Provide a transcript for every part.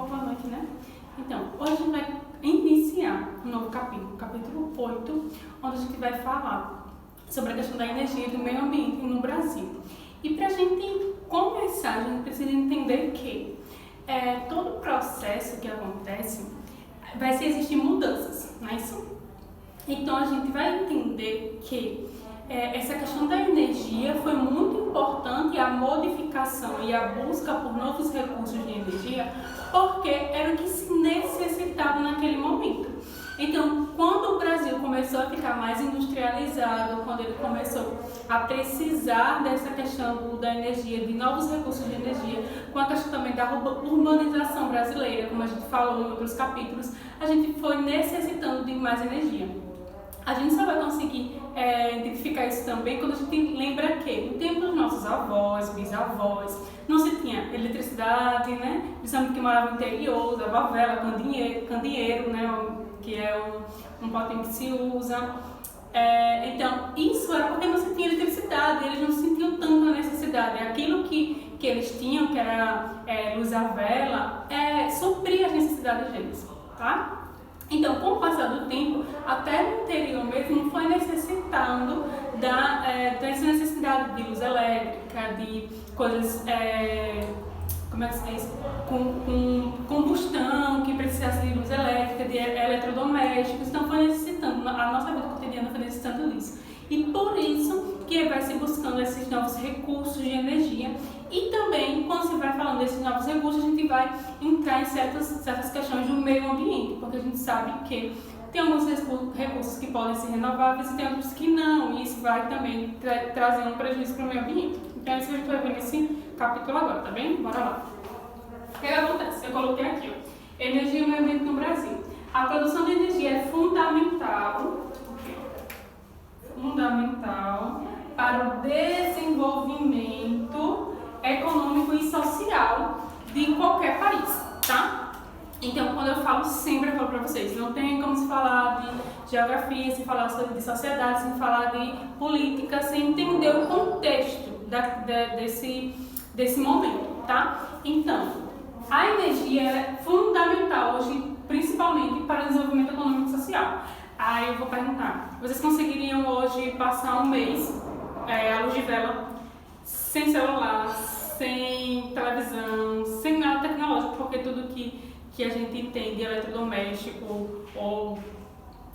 Boa noite, né? Então, hoje a gente vai iniciar um novo capítulo, capítulo 8, onde a gente vai falar sobre a questão da energia e do meio ambiente no Brasil. E para a gente começar, a gente precisa entender que todo processo que acontece vai existir mudanças, não é isso? Então, a gente vai entender que essa questão da energia foi muito importante, a modificação e a busca por novos recursos de energia, porque era o que se necessitava naquele momento. Então, quando o Brasil começou a ficar mais industrializado, quando ele começou a precisar dessa questão da energia, de novos recursos de energia, com a questão também da urbanização brasileira, como a gente falou em outros capítulos, a gente foi necessitando de mais energia. A gente só vai conseguir identificar isso também quando a gente lembra que no tempo dos nossos avós, bisavós, não se tinha eletricidade, né? Principalmente que morava no interior, usava vela, candeeiro, né? Que é um potinho que se usa. Então, isso era porque não se tinha eletricidade, eles não sentiam tanto a necessidade. Aquilo que eles tinham, que era luz à vela, supria as necessidades deles, tá? Então, com o passar do tempo, até no interior mesmo foi necessitando dessa necessidade de luz elétrica, de coisas, como é que se diz? Com combustão, que precisasse de luz elétrica, de eletrodomésticos. Então, foi necessitando, a nossa vida cotidiana foi necessitando disso. E por isso que vai se buscando esses novos recursos de energia. E também, quando se vai falando desses novos recursos, a gente vai entrar em certas questões do meio ambiente, porque a gente sabe que tem alguns recursos que podem ser renováveis e tem outros que não, e isso vai também trazer um prejuízo para o meio ambiente. Então, é isso que a gente vai ver nesse capítulo agora, tá bem? Bora lá. O que acontece? Eu coloquei aqui, ó, energia e meio ambiente no Brasil. A produção de energia é fundamental para o desenvolvimento econômico e social de qualquer país, tá? Então, quando eu falo sempre, eu falo para vocês, não tem como se falar de geografia, se falar de sociedade, sem falar de política, sem entender o contexto desse momento, tá? Então, a energia é fundamental hoje, principalmente para o desenvolvimento econômico e social. Aí eu vou perguntar, vocês conseguiriam hoje passar um mês à luz de vela, sem celular, sem televisão, sem nada tecnológico, porque tudo que a gente tem de eletrodoméstico ou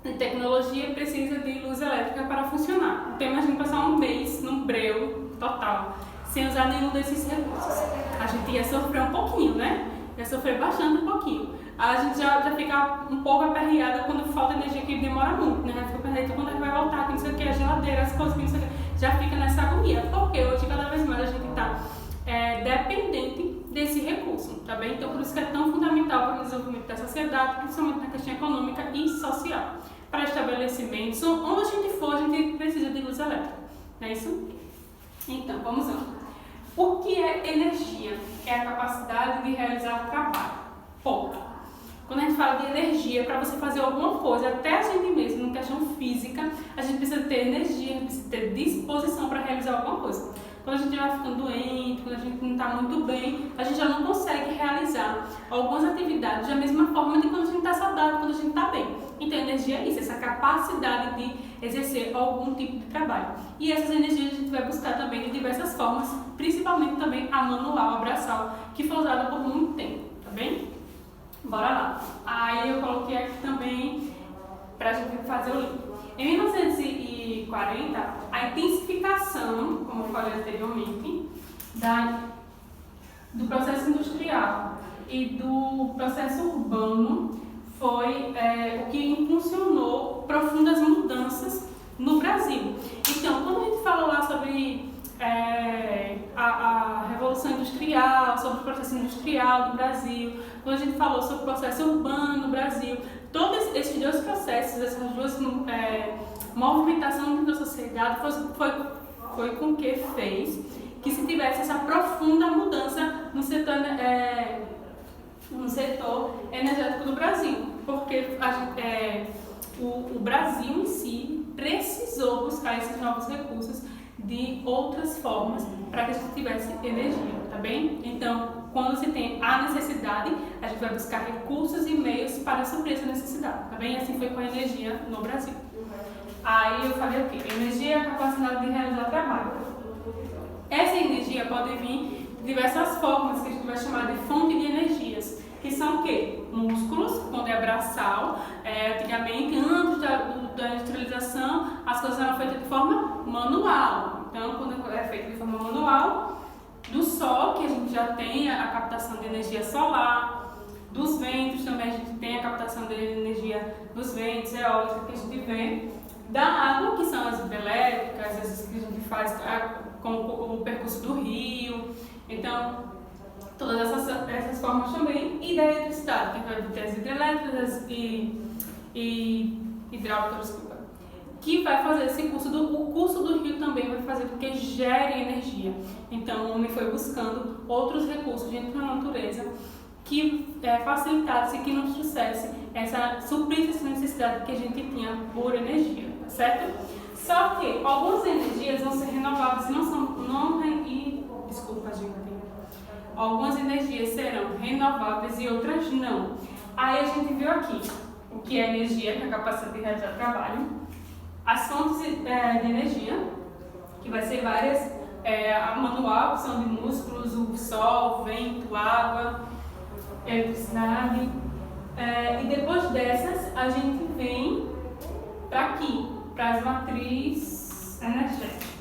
de tecnologia precisa de luz elétrica para funcionar. Então imagine passar um mês num breu total, sem usar nenhum desses recursos. A gente ia sofrer um pouquinho, né? Ia sofrer bastante um pouquinho. A gente já fica um pouco aperreada quando falta energia, que demora muito, né? Já fica aperreada quando é que vai voltar, que não sei o que, a geladeira, as coisas que não sei o que, já fica nessa agonia, porque hoje cada vez mais a gente está dependente desse recurso, tá bem? Então por isso que é tão fundamental para o desenvolvimento da sociedade, principalmente na questão econômica e social. Para estabelecimentos, onde a gente for, a gente precisa de luz elétrica, não é isso? Então, vamos lá. O que é energia? É a capacidade de realizar trabalho. Ponto. Quando a gente fala de energia, para você fazer alguma coisa, até a gente mesmo, na questão física, a gente precisa ter energia, a gente precisa ter disposição para realizar alguma coisa. Quando a gente vai ficando doente, quando a gente não está muito bem, a gente já não consegue realizar algumas atividades da mesma forma de quando a gente está saudável, quando a gente está bem. Então, energia é isso, essa capacidade de exercer algum tipo de trabalho. E essas energias a gente vai buscar também de diversas formas, principalmente também a manual, a braçal, que foi usada por muito tempo, tá bem? Bora lá. Aí eu coloquei aqui também para a gente fazer o link. Em 1940, a intensificação, como eu falei anteriormente, do processo industrial e do processo urbano foi o que impulsionou profundas mudanças no Brasil. Então, quando a gente fala lá sobre a Revolução Industrial, sobre o processo industrial do Brasil, quando a gente falou sobre o processo urbano no Brasil, todos esses dois processos, essas duas movimentações da sociedade foi com que fez que se tivesse essa profunda mudança no setor energético do Brasil, porque o Brasil em si precisou buscar esses novos recursos de outras formas para que a gente tivesse energia, tá bem? Então, quando se tem a necessidade, a gente vai buscar recursos e meios para suprir essa necessidade, tá bem? Assim foi com a energia no Brasil. Aí eu falei o quê? Energia é a capacidade de realizar trabalho. Essa energia pode vir de diversas formas, que a gente vai chamar de fonte de energias, que são o quê? Músculos, quando é braçal. Antigamente, antes da industrialização, as coisas eram feitas de forma manual. Então, quando é feito de forma manual, do sol, que a gente já tem a captação de energia solar, dos ventos também a gente tem a captação de energia dos ventos, eólica, que a gente vê, da água, que são as hidrelétricas, essas que a gente faz com o percurso do rio. Então, todas essas formas também, e da eletricidade, que vai ter as hidrelétricas e hidráulicas, desculpa, que vai fazer esse curso o curso do rio também vai fazer com que gere energia. Então, o homem foi buscando outros recursos dentro da natureza que facilitasse, que nos trouxesse suprisse essa necessidade que a gente tinha por energia, tá certo? Só que algumas energias vão ser renováveis e desculpa, gente. Algumas energias serão renováveis e outras não. Aí a gente viu aqui o que é energia, que é a capacidade de realizar trabalho, as fontes de energia, que vai ser várias, a manual, que são de músculos, o sol, o vento, água, eletricidade. E depois dessas, a gente vem para aqui, para as matrizes energéticas.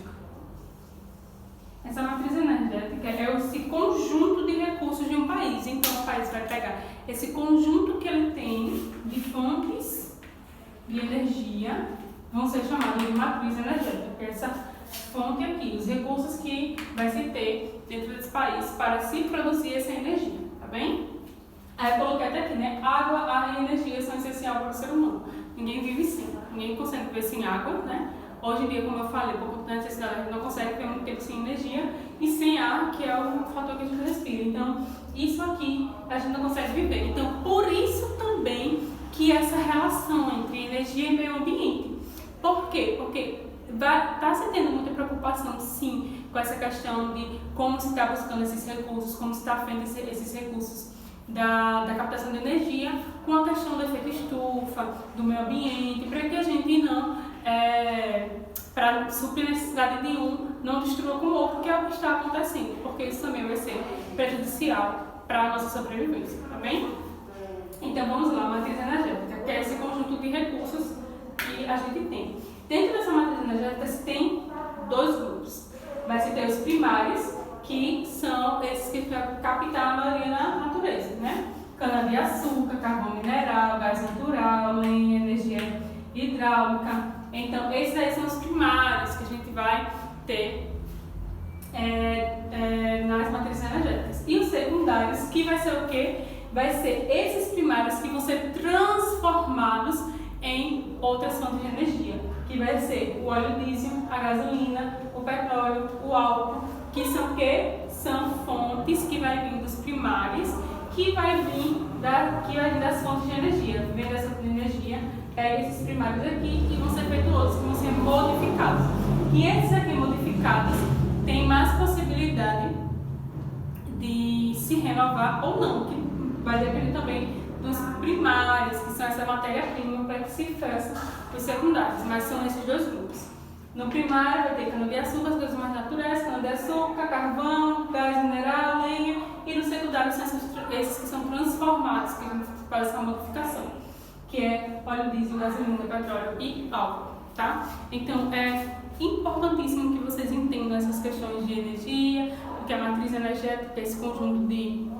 Essa matriz energética é esse conjunto de recursos de um país. Então, o país vai pegar esse conjunto que ele tem de fontes de energia, vão ser chamadas de matriz energética, que é essa fonte aqui, os recursos que vai se ter dentro desse país para se produzir essa energia, tá bem? Aí eu coloquei até aqui, né? Água, ar e energia são essenciais para o ser humano. Ninguém vive sem, ninguém consegue viver sem água, né? Hoje em dia, como eu falei, por conta da necessidade, a gente não consegue viver muito tempo sem energia e sem ar, que é o fator que a gente respira. Então, isso aqui a gente não consegue viver. Então, por isso também que essa relação entre energia e meio ambiente. Por quê? Porque está se tendo muita preocupação, sim, com essa questão de como se está buscando esses recursos, como se está feito esses recursos da captação de energia, com a questão do efeito estufa, do meio ambiente, para que a gente não, para suprir a necessidade de um, não destrua com o outro, que é o que está acontecendo, porque isso também vai ser prejudicial para a nossa sobrevivência, tá bem? Então vamos lá, a matriz energética, que é esse conjunto de recursos que a gente tem. Dentro dessa matriz energética se tem dois grupos. Vai se ter os primários, que são esses que vão captar a maioria na natureza, né? Cana-de-açúcar, carvão mineral, gás natural, lenha, energia hidráulica. Então, esses aí são os primários que a gente vai ter nas matrizes energéticas. E os secundários, que vai ser o quê? Vai ser esses primários que vão ser transformados em outras fontes de energia, que vai ser o óleo diesel, a gasolina, o petróleo, o álcool, que são o quê? São fontes que vai vir dos primários, que vai vir das fontes de energia. Vem dessa fonte de energia, pega esses primários aqui e vão ser feitos outros, que vão ser modificados. E esses aqui modificados têm mais possibilidade de se renovar ou não, que vai depender também dos primários, que são essa matéria-prima para que se façam os secundários, mas são esses dois grupos. No primário vai ter cana-de-açúcar, as coisas mais naturais, cana-de-açúcar, carvão, gás mineral, lenha, e no secundário são esses que são transformados, que a gente faz essa modificação, que é óleo diesel, gasolina, petróleo e álcool, tá? Então é importantíssimo que vocês entendam essas questões de energia, o que é a matriz energética, que é esse conjunto de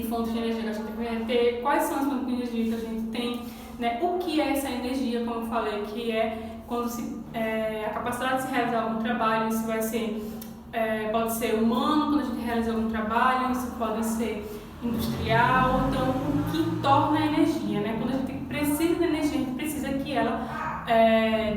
fontes de energia que a gente vai ter, quais são as fontes de energia que a gente tem, né? O que é essa energia, como eu falei, que é quando a capacidade de se realizar algum trabalho, isso vai ser, pode ser humano, quando a gente realiza algum trabalho, isso pode ser industrial, então o que torna a energia, né? Quando a gente precisa de energia, a gente precisa que ela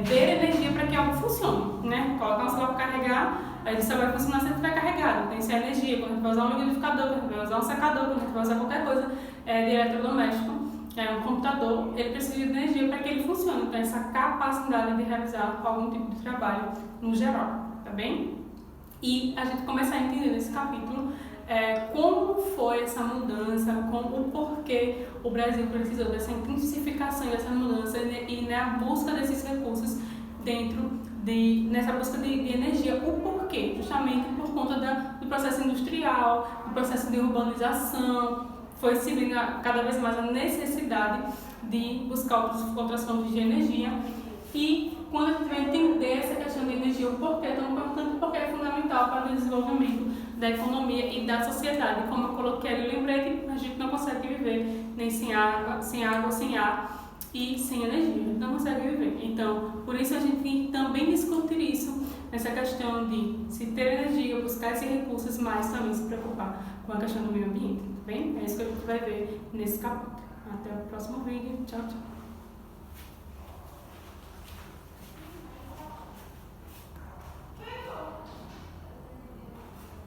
dê energia para que algo funcione, né? Colocar um celular para carregar, ele só vai funcionar se ele estiver carregado, então isso é energia. Quando a gente vai usar um liquidificador, quando a gente vai usar um secador, quando a gente vai usar qualquer coisa de eletrodoméstico, um computador, ele precisa de energia para que ele funcione. Então, essa capacidade de realizar algum tipo de trabalho no geral. tá bem? E a gente começar a entender nesse capítulo como foi essa mudança, o porquê o Brasil precisou dessa intensificação dessa mudança e a busca desses recursos nessa busca de energia. O porquê? Justamente por conta do processo industrial, do processo de urbanização, foi se vendo cada vez mais a necessidade de buscar outras fontes de energia. E quando a gente vai entender essa questão de energia, o porquê é tão importante, porque é fundamental para o desenvolvimento da economia e da sociedade. Como eu coloquei ali, eu lembrei que a gente não consegue viver nem sem água, sem ar e sem energia. Não consegue viver. Então, por isso a gente tem que também discutir isso, nessa questão de se ter energia, buscar esses recursos, mas também se preocupar com a questão do meio ambiente. Tá bem? É isso que a gente vai ver nesse capítulo. Até o próximo vídeo. Tchau, tchau.